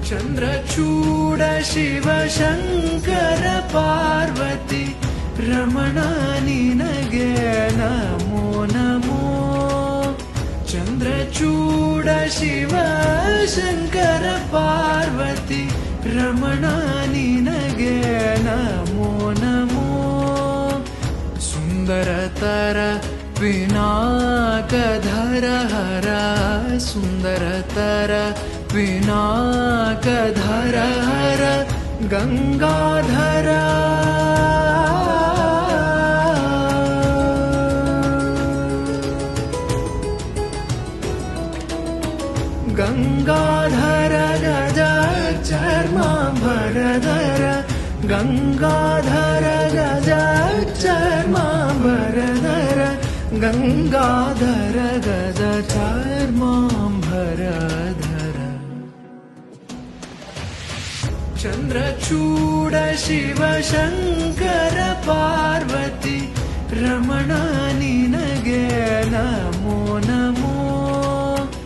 ಚಂದ್ರಚೂಡ ಶಿವ ಶಂಕರ ಪಾರ್ವತಿ ರಮಣ ನಿನಗೆ ನಮೋ ನಮೋ. ಚಂದ್ರಚೂಡ ಶಿವ ಶಂಕರ ಪಾರ್ವತಿ ರಮಣ ನಿನಗೆ ನಮೋ ನಮೋ. ಸುಂದರತರ ಪಿನಾಕಧರ ಹರ ಸುಂದರತರ ಪಿನಾಕಧರ ಹರ ಗಂಗಾಧರ. ಗಂಗಾಧರ ಗಜ ಚರ್ಮಾಂಬರಧರ ಗಂಗಾಧರ ಗಜ ಚರ್ಮಾಂಬರಧರ ಗಂಗಾಧರ ಗಜ ಚರ್ಮಾಂಬರಧರ. ಚಂದ್ರಚೂಡ ಶಿವ ಶಂಕರ ಪಾರ್ವತಿ ರಮಣ